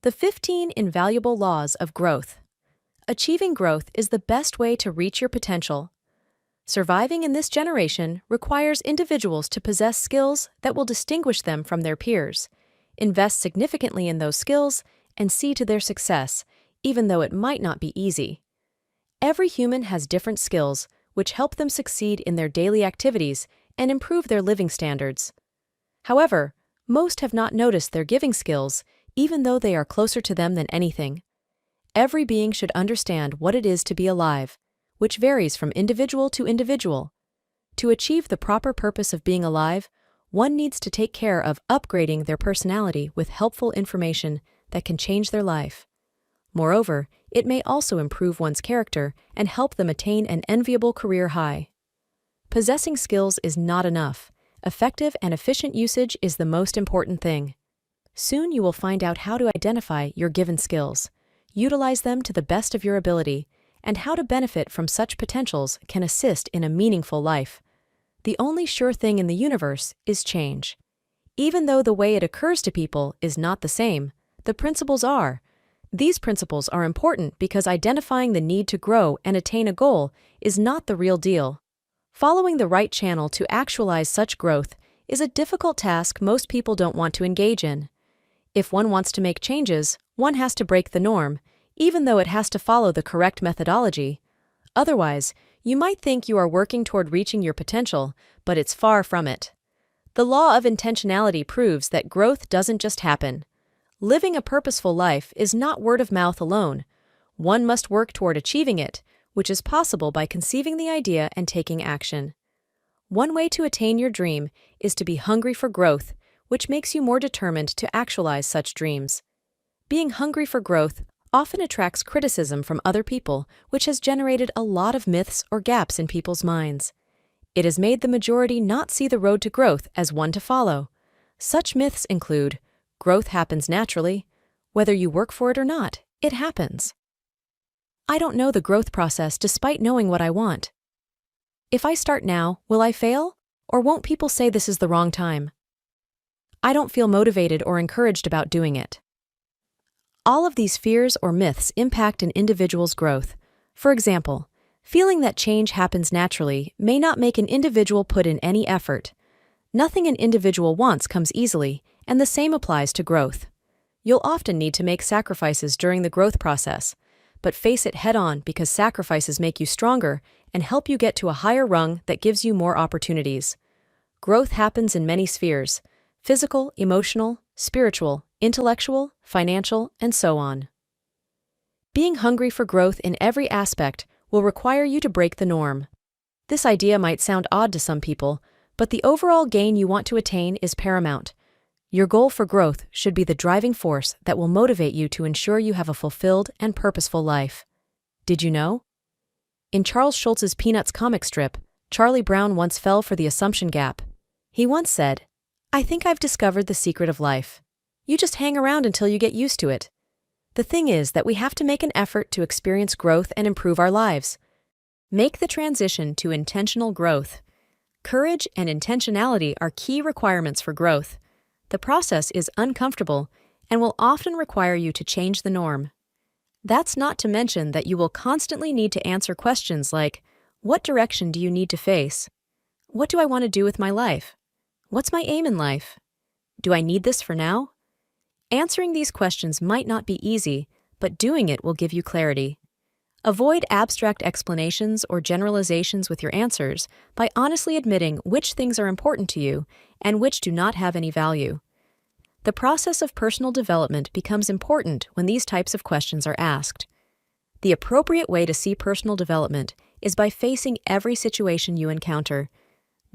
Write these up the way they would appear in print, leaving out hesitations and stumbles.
The 15 Invaluable Laws of Growth. Achieving growth is the best way to reach your potential. Surviving in this generation requires individuals to possess skills that will distinguish them from their peers, invest significantly in those skills, and see to their success, even though it might not be easy. Every human has different skills, which help them succeed in their daily activities and improve their living standards. However, most have not noticed their giving skills, even though they are closer to them than anything. Every being should understand what it is to be alive, which varies from individual to individual. To achieve the proper purpose of being alive, one needs to take care of upgrading their personality with helpful information that can change their life. Moreover, it may also improve one's character and help them attain an enviable career high. Possessing skills is not enough. Effective and efficient usage is the most important thing. Soon you will find out how to identify your given skills, utilize them to the best of your ability, and how to benefit from such potentials can assist in a meaningful life. The only sure thing in the universe is change. Even though the way it occurs to people is not the same, the principles are. These principles are important because identifying the need to grow and attain a goal is not the real deal. Following the right channel to actualize such growth is a difficult task most people don't want to engage in. If one wants to make changes, one has to break the norm, even though it has to follow the correct methodology. Otherwise, you might think you are working toward reaching your potential, but it's far from it. The law of intentionality proves that growth doesn't just happen. Living a purposeful life is not word of mouth alone. One must work toward achieving it, which is possible by conceiving the idea and taking action. One way to attain your dream is to be hungry for growth, which makes you more determined to actualize such dreams. Being hungry for growth often attracts criticism from other people, which has generated a lot of myths or gaps in people's minds. It has made the majority not see the road to growth as one to follow. Such myths include, growth happens naturally. Whether you work for it or not, it happens. I don't know the growth process despite knowing what I want. If I start now, will I fail? Or won't people say this is the wrong time? I don't feel motivated or encouraged about doing it. All of these fears or myths impact an individual's growth. For example, feeling that change happens naturally may not make an individual put in any effort. Nothing an individual wants comes easily, and the same applies to growth. You'll often need to make sacrifices during the growth process, but face it head-on because sacrifices make you stronger and help you get to a higher rung that gives you more opportunities. Growth happens in many spheres: physical, emotional, spiritual, intellectual, financial, and so on. Being hungry for growth in every aspect will require you to break the norm. This idea might sound odd to some people, but the overall gain you want to attain is paramount. Your goal for growth should be the driving force that will motivate you to ensure you have a fulfilled and purposeful life. Did you know? In Charles Schulz's Peanuts comic strip, Charlie Brown once fell for the assumption gap. He once said, "I think I've discovered the secret of life. You just hang around until you get used to it." The thing is that we have to make an effort to experience growth and improve our lives. Make the transition to intentional growth. Courage and intentionality are key requirements for growth. The process is uncomfortable and will often require you to change the norm. That's not to mention that you will constantly need to answer questions like, what direction do you need to face? What do I want to do with my life? What's my aim in life? Do I need this for now? Answering these questions might not be easy, but doing it will give you clarity. Avoid abstract explanations or generalizations with your answers by honestly admitting which things are important to you and which do not have any value. The process of personal development becomes important when these types of questions are asked. The appropriate way to see personal development is by facing every situation you encounter.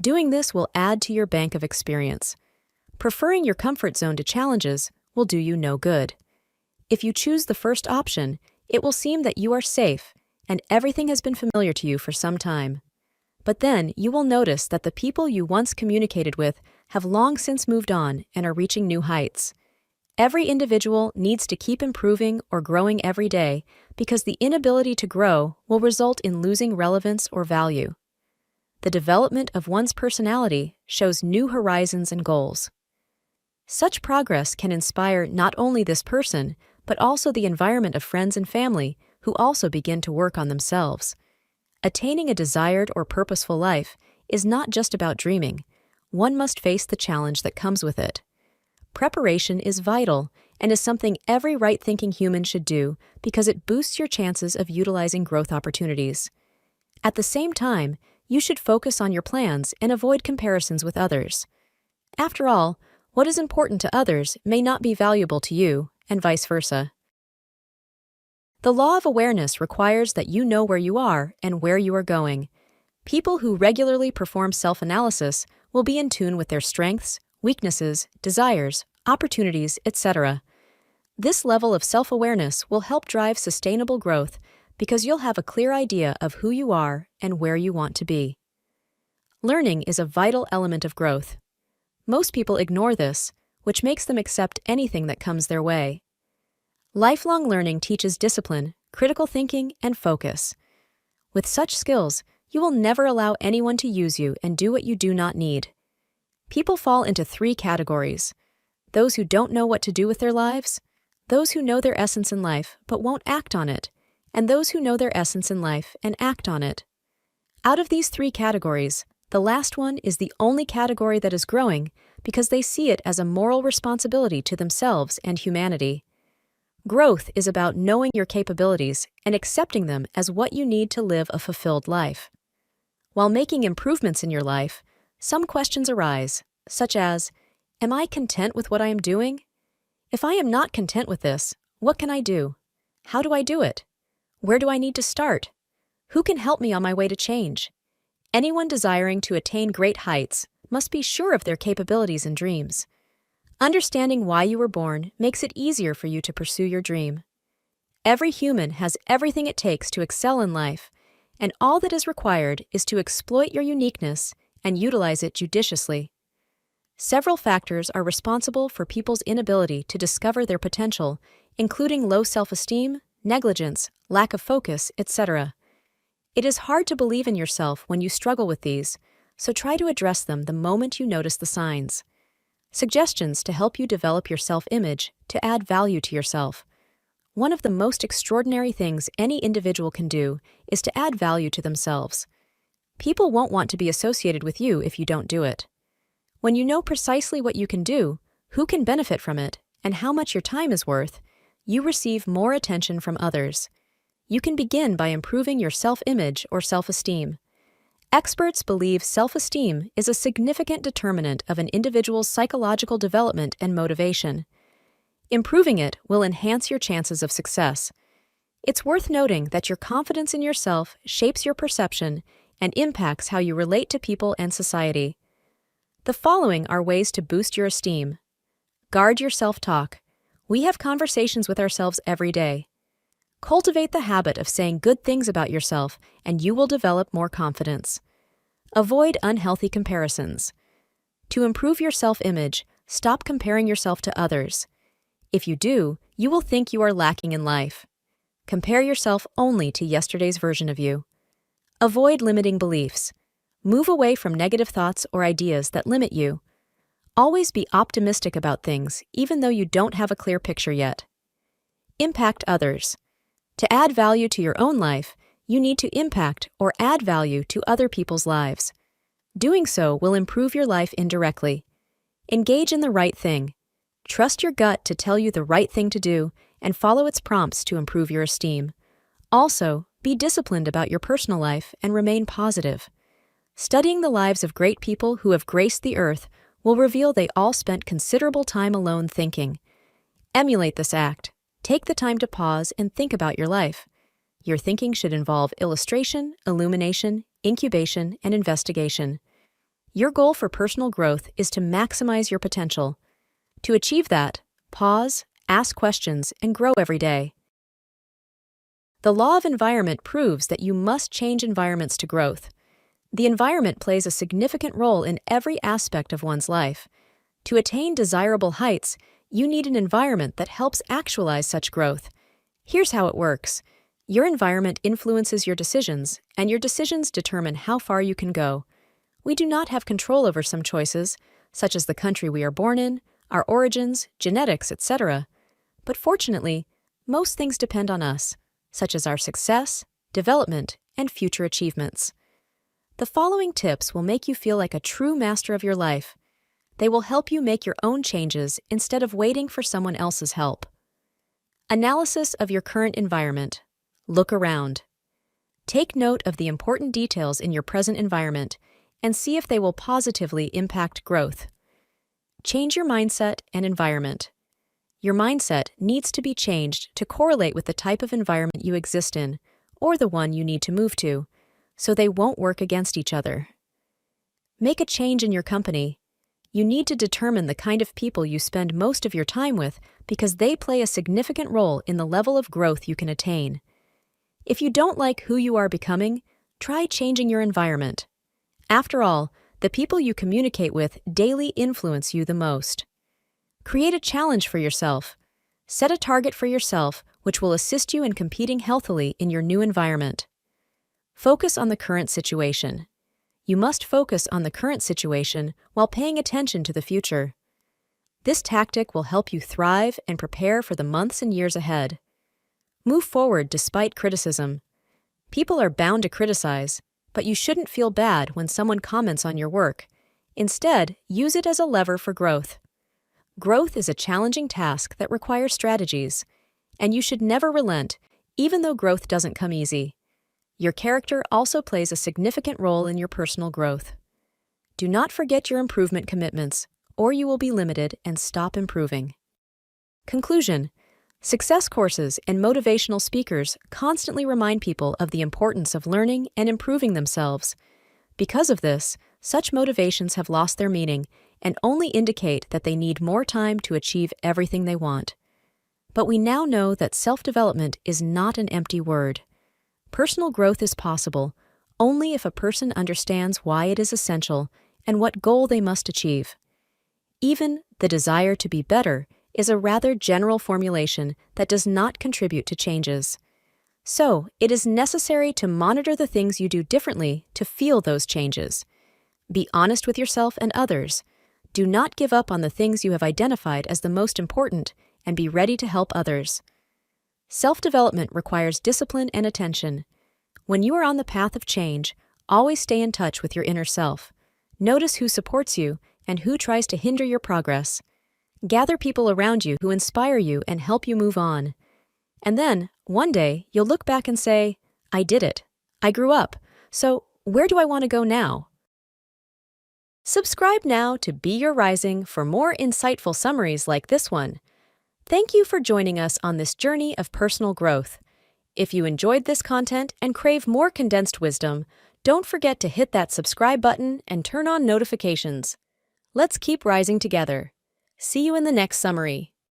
Doing this will add to your bank of experience. Preferring your comfort zone to challenges will do you no good. If you choose the first option, it will seem that you are safe and everything has been familiar to you for some time. But then you will notice that the people you once communicated with have long since moved on and are reaching new heights. Every individual needs to keep improving or growing every day because the inability to grow will result in losing relevance or value. The development of one's personality shows new horizons and goals. Such progress can inspire not only this person, but also the environment of friends and family who also begin to work on themselves. Attaining a desired or purposeful life is not just about dreaming. One must face the challenge that comes with it. Preparation is vital and is something every right-thinking human should do because it boosts your chances of utilizing growth opportunities. At the same time, you should focus on your plans and avoid comparisons with others. After all, what is important to others may not be valuable to you, and vice versa. The law of awareness requires that you know where you are and where you are going. People who regularly perform self-analysis will be in tune with their strengths, weaknesses, desires, opportunities, etc. This level of self-awareness will help drive sustainable growth because you'll have a clear idea of who you are and where you want to be. Learning is a vital element of growth. Most people ignore this, which makes them accept anything that comes their way. Lifelong learning teaches discipline, critical thinking, and focus. With such skills, you will never allow anyone to use you and do what you do not need. People fall into 3 categories: those who don't know what to do with their lives, those who know their essence in life but won't act on it, and those who know their essence in life and act on it. Out of these 3 categories, the last one is the only category that is growing because they see it as a moral responsibility to themselves and humanity. Growth is about knowing your capabilities and accepting them as what you need to live a fulfilled life. While making improvements in your life, some questions arise, such as, am I content with what I am doing? If I am not content with this, what can I do? How do I do it? Where do I need to start? Who can help me on my way to change? Anyone desiring to attain great heights must be sure of their capabilities and dreams. Understanding why you were born makes it easier for you to pursue your dream. Every human has everything it takes to excel in life, and all that is required is to exploit your uniqueness and utilize it judiciously. Several factors are responsible for people's inability to discover their potential, including low self-esteem, negligence, lack of focus, etc. It is hard to believe in yourself when you struggle with these, so try to address them the moment you notice the signs. Suggestions to help you develop your self-image to add value to yourself. One of the most extraordinary things any individual can do is to add value to themselves. People won't want to be associated with you if you don't do it. When you know precisely what you can do, who can benefit from it, and how much your time is worth, you receive more attention from others. You can begin by improving your self-image or self-esteem. Experts believe self-esteem is a significant determinant of an individual's psychological development and motivation. Improving it will enhance your chances of success. It's worth noting that your confidence in yourself shapes your perception and impacts how you relate to people and society. The following are ways to boost your esteem. Guard your self-talk. We have conversations with ourselves every day. Cultivate the habit of saying good things about yourself, and you will develop more confidence. Avoid unhealthy comparisons. To improve your self-image, stop comparing yourself to others. If you do, you will think you are lacking in life. Compare yourself only to yesterday's version of you. Avoid limiting beliefs. Move away from negative thoughts or ideas that limit you. Always be optimistic about things, even though you don't have a clear picture yet. Impact others. To add value to your own life, you need to impact or add value to other people's lives. Doing so will improve your life indirectly. Engage in the right thing. Trust your gut to tell you the right thing to do and follow its prompts to improve your esteem. Also, be disciplined about your personal life and remain positive. Studying the lives of great people who have graced the earth will reveal they all spent considerable time alone thinking. Emulate this act. Take the time to pause and think about your life. Your thinking should involve illustration, illumination, incubation, and investigation. Your goal for personal growth is to maximize your potential. To achieve that, pause, ask questions, and grow every day. The law of environment proves that you must change environments to growth. The environment plays a significant role in every aspect of one's life. To attain desirable heights, you need an environment that helps actualize such growth. Here's how it works. Your environment influences your decisions, and your decisions determine how far you can go. We do not have control over some choices, such as the country we are born in, our origins, genetics, etc. But fortunately, most things depend on us, such as our success, development, and future achievements. The following tips will make you feel like a true master of your life. They will help you make your own changes instead of waiting for someone else's help. Analysis of your current environment. Look around. Take note of the important details in your present environment and see if they will positively impact growth. Change your mindset and environment. Your mindset needs to be changed to correlate with the type of environment you exist in, or the one you need to move to, so they won't work against each other. Make a change in your company. You need to determine the kind of people you spend most of your time with because they play a significant role in the level of growth you can attain. If you don't like who you are becoming, try changing your environment. After all, the people you communicate with daily influence you the most. Create a challenge for yourself. Set a target for yourself which will assist you in competing healthily in your new environment. Focus on the current situation. You must focus on the current situation while paying attention to the future. This tactic will help you thrive and prepare for the months and years ahead. Move forward despite criticism. People are bound to criticize, but you shouldn't feel bad when someone comments on your work. Instead, use it as a lever for growth. Growth is a challenging task that requires strategies, and you should never relent, even though growth doesn't come easy. Your character also plays a significant role in your personal growth. Do not forget your improvement commitments, or you will be limited and stop improving. Conclusion. Success courses and motivational speakers constantly remind people of the importance of learning and improving themselves. Because of this, such motivations have lost their meaning and only indicate that they need more time to achieve everything they want. But we now know that self-development is not an empty word. Personal growth is possible only if a person understands why it is essential and what goal they must achieve. Even the desire to be better is a rather general formulation that does not contribute to changes. So, it is necessary to monitor the things you do differently to feel those changes. Be honest with yourself and others. Do not give up on the things you have identified as the most important and be ready to help others. Self-development requires discipline and attention. When you are on the path of change, always stay in touch with your inner self. Notice who supports you and who tries to hinder your progress. Gather people around you who inspire you and help you move on. And then, one day, you'll look back and say, I did it. I grew up. So, where do I want to go now? Subscribe now to Be Your Rising for more insightful summaries like this one. Thank you for joining us on this journey of personal growth. If you enjoyed this content and crave more condensed wisdom, don't forget to hit that subscribe button and turn on notifications. Let's keep rising together. See you in the next summary.